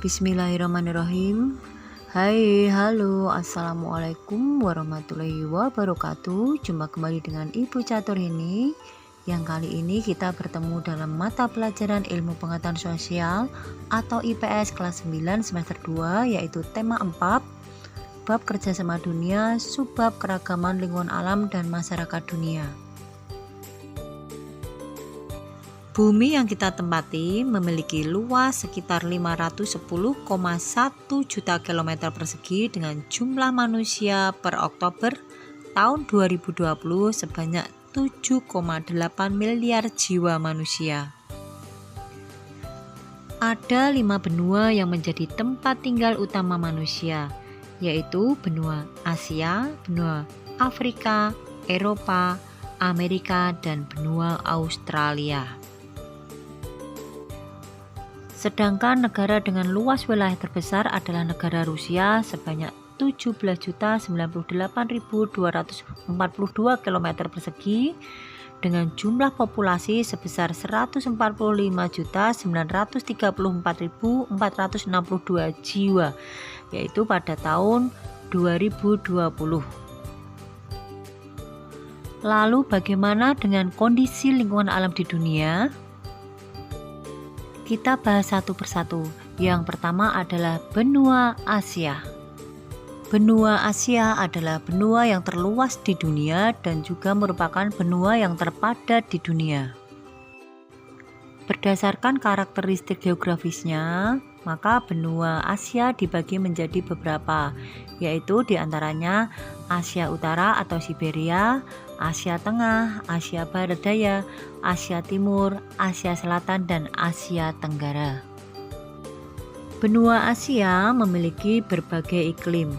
Bismillahirrahmanirrahim. Hai, halo, assalamualaikum warahmatullahi wabarakatuh. Jumpa kembali dengan Ibu Catur ini. Yang kali ini kita bertemu dalam mata pelajaran ilmu pengetahuan sosial atau IPS kelas 9 semester 2, yaitu tema 4, bab kerjasama dunia, subbab keragaman lingkungan alam dan masyarakat dunia. Bumi yang kita tempati memiliki luas sekitar 510,1 juta kilometer persegi dengan jumlah manusia per Oktober tahun 2020 sebanyak 7,8 miliar jiwa manusia. Ada 5 benua yang menjadi tempat tinggal utama manusia, yaitu benua Asia, benua Afrika, Eropa, Amerika, dan benua Australia. Sedangkan negara dengan luas wilayah terbesar adalah negara Rusia sebanyak 17.098.242 km persegi dengan jumlah populasi sebesar 145.934.462 jiwa, yaitu pada tahun 2020. Lalu bagaimana dengan kondisi lingkungan alam di dunia? Kita bahas satu persatu. Yang pertama adalah benua Asia. Benua Asia adalah benua yang terluas di dunia dan juga merupakan benua yang terpadat di dunia. Berdasarkan karakteristik geografisnya, maka benua Asia dibagi menjadi beberapa, yaitu diantaranya Asia Utara atau Siberia, Asia Tengah, Asia Barat Daya, Asia Timur, Asia Selatan, dan Asia Tenggara. Benua Asia memiliki berbagai iklim,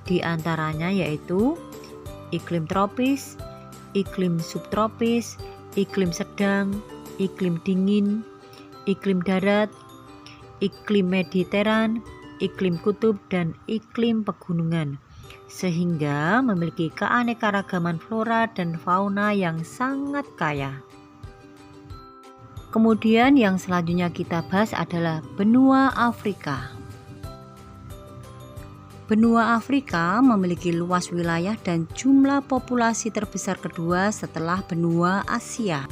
di antaranya yaitu iklim tropis, iklim subtropis, iklim sedang, iklim dingin, iklim darat, iklim mediteran, iklim kutub, dan iklim pegunungan, sehingga memiliki keanekaragaman flora dan fauna yang sangat kaya. Kemudian yang selanjutnya kita bahas adalah benua Afrika. Benua Afrika memiliki luas wilayah dan jumlah populasi terbesar kedua setelah benua Asia.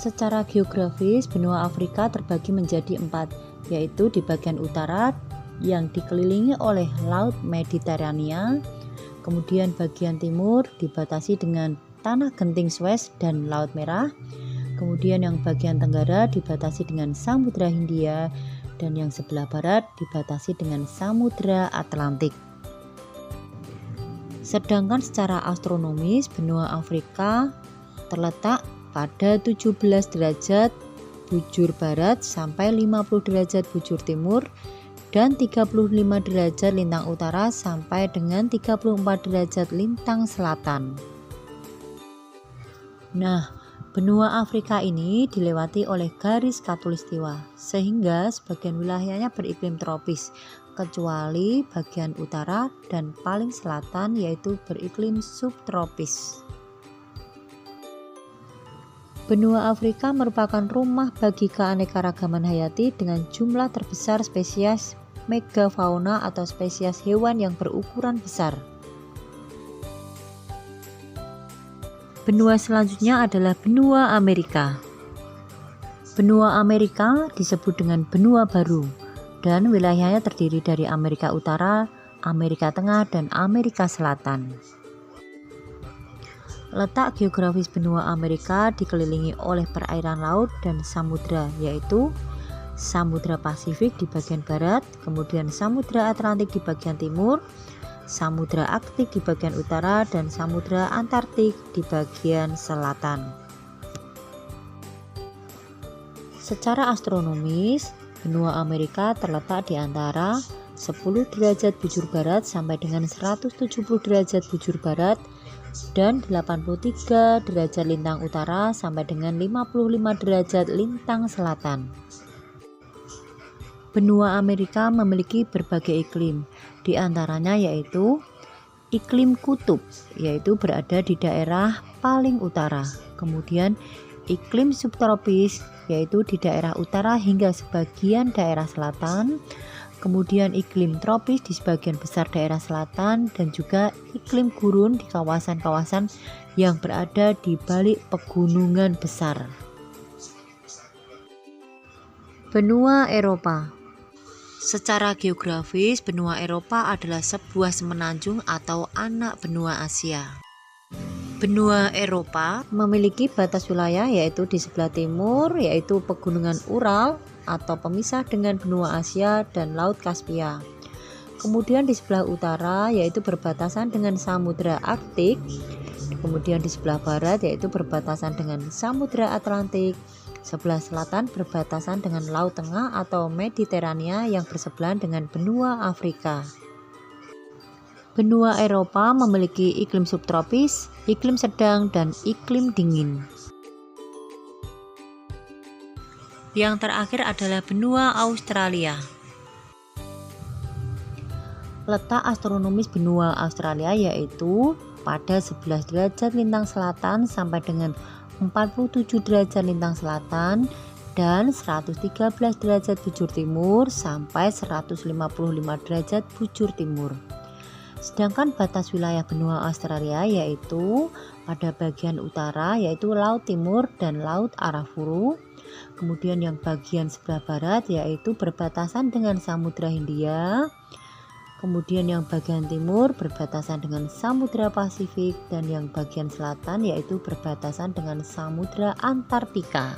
Secara geografis, benua Afrika terbagi menjadi 4, yaitu di bagian utara yang dikelilingi oleh Laut Mediterania, kemudian bagian timur dibatasi dengan Tanah Genting Suez dan Laut Merah, kemudian yang bagian tenggara dibatasi dengan Samudra Hindia, dan yang sebelah barat dibatasi dengan Samudra Atlantik. Sedangkan secara astronomis, benua Afrika terletak pada 17 derajat bujur barat sampai 50 derajat bujur timur dan 35 derajat lintang utara sampai dengan 34 derajat lintang selatan. Nah, benua Afrika ini dilewati oleh garis khatulistiwa sehingga sebagian wilayahnya beriklim tropis, kecuali bagian utara dan paling selatan yaitu beriklim subtropis. Benua Afrika merupakan rumah bagi keanekaragaman hayati dengan jumlah terbesar spesies megafauna atau spesies hewan yang berukuran besar. Benua selanjutnya adalah benua Amerika. Benua Amerika disebut dengan benua baru dan wilayahnya terdiri dari Amerika Utara, Amerika Tengah, dan Amerika Selatan. Letak geografis benua Amerika dikelilingi oleh perairan laut dan samudra, yaitu Samudra Pasifik di bagian barat, kemudian Samudra Atlantik di bagian timur, Samudra Arktik di bagian utara, dan Samudra Antartik di bagian selatan. Secara astronomis, benua Amerika terletak di antara 10 derajat bujur barat sampai dengan 170 derajat bujur barat dan 83 derajat lintang utara sampai dengan 55 derajat lintang selatan. Benua Amerika memiliki berbagai iklim, di antaranya yaitu iklim kutub, yaitu berada di daerah paling utara. Kemudian iklim subtropis, yaitu di daerah utara hingga sebagian daerah selatan, kemudian iklim tropis di sebagian besar daerah selatan, dan juga iklim gurun di kawasan-kawasan yang berada di balik pegunungan besar. Benua Eropa. Secara geografis, benua Eropa adalah sebuah semenanjung atau anak benua Asia. Benua Eropa memiliki batas wilayah yaitu di sebelah timur yaitu pegunungan Ural atau pemisah dengan benua Asia dan Laut Kaspia. Kemudian di sebelah utara yaitu berbatasan dengan Samudra Arktik. Kemudian di sebelah barat yaitu berbatasan dengan Samudra Atlantik. Sebelah selatan berbatasan dengan Laut Tengah atau Mediterania yang bersebelahan dengan benua Afrika. Benua Eropa memiliki iklim subtropis, iklim sedang, dan iklim dingin. Yang terakhir adalah benua Australia. Letak astronomis benua Australia yaitu pada 11 derajat lintang selatan sampai dengan 47 derajat lintang selatan dan 113 derajat bujur timur sampai 155 derajat bujur timur. Sedangkan batas wilayah benua Australia yaitu pada bagian utara yaitu Laut Timur dan Laut Arafuru. Kemudian yang bagian sebelah barat yaitu berbatasan dengan Samudra Hindia. Kemudian yang bagian timur berbatasan dengan Samudra Pasifik dan yang bagian selatan yaitu berbatasan dengan Samudra Antartika.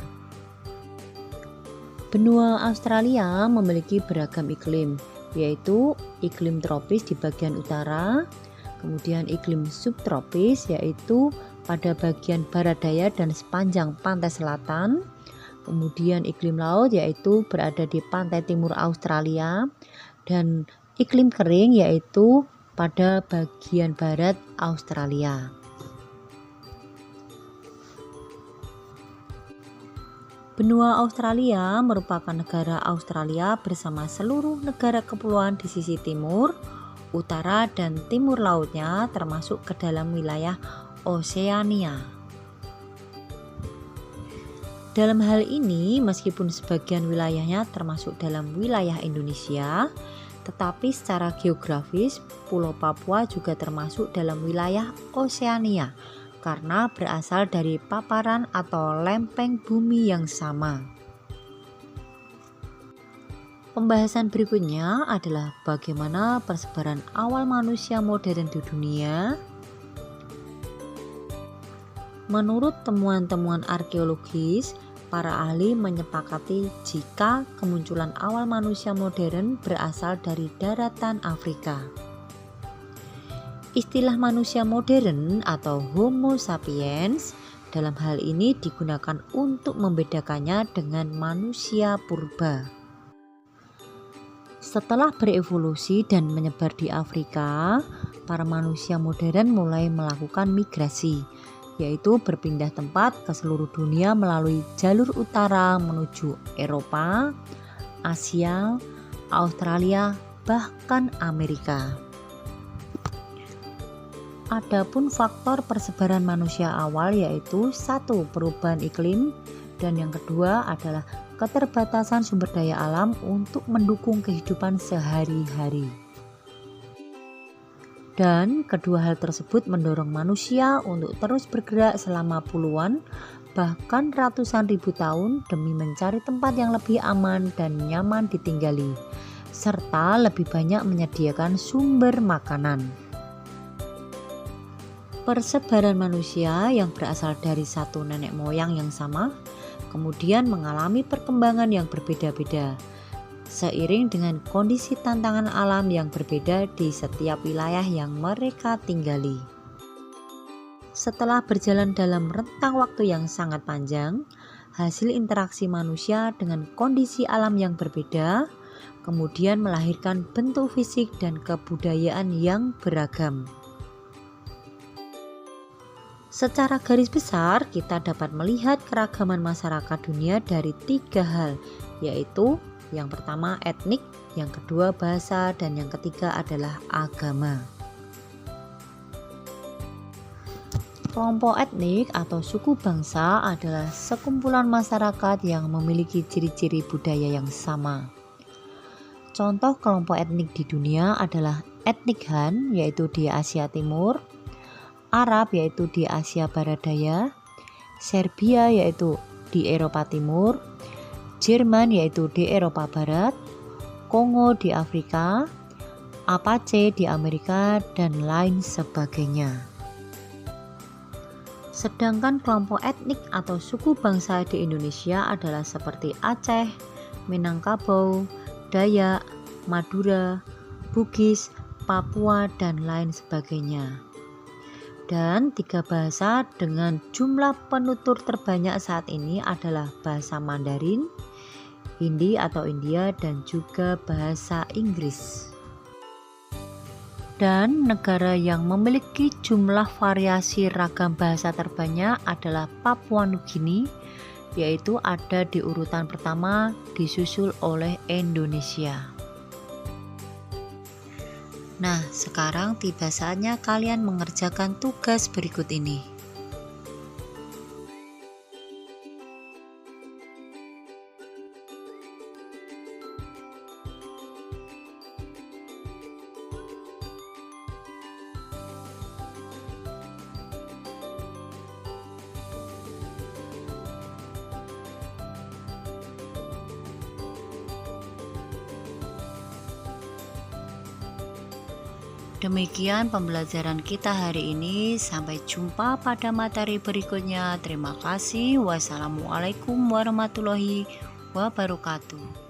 Benua Australia memiliki beragam iklim, yaitu iklim tropis di bagian utara, kemudian iklim subtropis yaitu pada bagian barat daya dan sepanjang pantai selatan, kemudian iklim laut yaitu berada di pantai timur Australia, dan iklim kering yaitu pada bagian barat Australia. Benua Australia merupakan negara Australia bersama seluruh negara kepulauan di sisi timur, utara, dan timur lautnya termasuk ke dalam wilayah Oseania. Dalam hal ini, meskipun sebagian wilayahnya termasuk dalam wilayah Indonesia, tetapi secara geografis Pulau Papua juga termasuk dalam wilayah Oseania karena berasal dari paparan atau lempeng bumi yang sama. Pembahasan berikutnya adalah bagaimana persebaran awal manusia modern di dunia. Menurut temuan-temuan arkeologis, para ahli menyepakati jika kemunculan awal manusia modern berasal dari daratan Afrika. Istilah manusia modern atau Homo sapiens dalam hal ini digunakan untuk membedakannya dengan manusia purba. Setelah berevolusi dan menyebar di Afrika, para manusia modern mulai melakukan migrasi, yaitu berpindah tempat ke seluruh dunia melalui jalur utara menuju Eropa, Asia, Australia, bahkan Amerika. Adapun faktor persebaran manusia awal yaitu satu, perubahan iklim, dan yang kedua adalah keterbatasan sumber daya alam untuk mendukung kehidupan sehari-hari. Dan kedua hal tersebut mendorong manusia untuk terus bergerak selama puluhan bahkan ratusan ribu tahun demi mencari tempat yang lebih aman dan nyaman ditinggali, serta lebih banyak menyediakan sumber makanan. Persebaran manusia yang berasal dari satu nenek moyang yang sama kemudian mengalami perkembangan yang berbeda-beda seiring dengan kondisi tantangan alam yang berbeda di setiap wilayah yang mereka tinggali. Setelah berjalan dalam rentang waktu yang sangat panjang, hasil interaksi manusia dengan kondisi alam yang berbeda kemudian melahirkan bentuk fisik dan kebudayaan yang beragam. Secara garis besar, kita dapat melihat keragaman masyarakat dunia dari tiga hal, yaitu yang pertama etnik, yang kedua bahasa, dan yang ketiga adalah agama. Kelompok etnik atau suku bangsa adalah sekumpulan masyarakat yang memiliki ciri-ciri budaya yang sama. Contoh kelompok etnik di dunia adalah etnik Han, yaitu di Asia Timur, Arab, yaitu di Asia Barat Daya, Serbia, yaitu di Eropa Timur, Jerman, yaitu di Eropa Barat, Kongo di Afrika, Apache di Amerika, dan lain sebagainya. Sedangkan kelompok etnik atau suku bangsa di Indonesia adalah seperti Aceh, Minangkabau, Dayak, Madura, Bugis, Papua, dan lain sebagainya. Dan 3 bahasa dengan jumlah penutur terbanyak saat ini adalah bahasa Mandarin, Hindi atau India, dan juga bahasa Inggris. Dan negara yang memiliki jumlah variasi ragam bahasa terbanyak adalah Papua Nugini, yaitu ada di urutan pertama disusul oleh Indonesia. Nah, sekarang tiba saatnya kalian mengerjakan tugas berikut ini. Demikian pembelajaran kita hari ini. Sampai jumpa pada materi berikutnya. Terima kasih. Wassalamualaikum warahmatullahi wabarakatuh.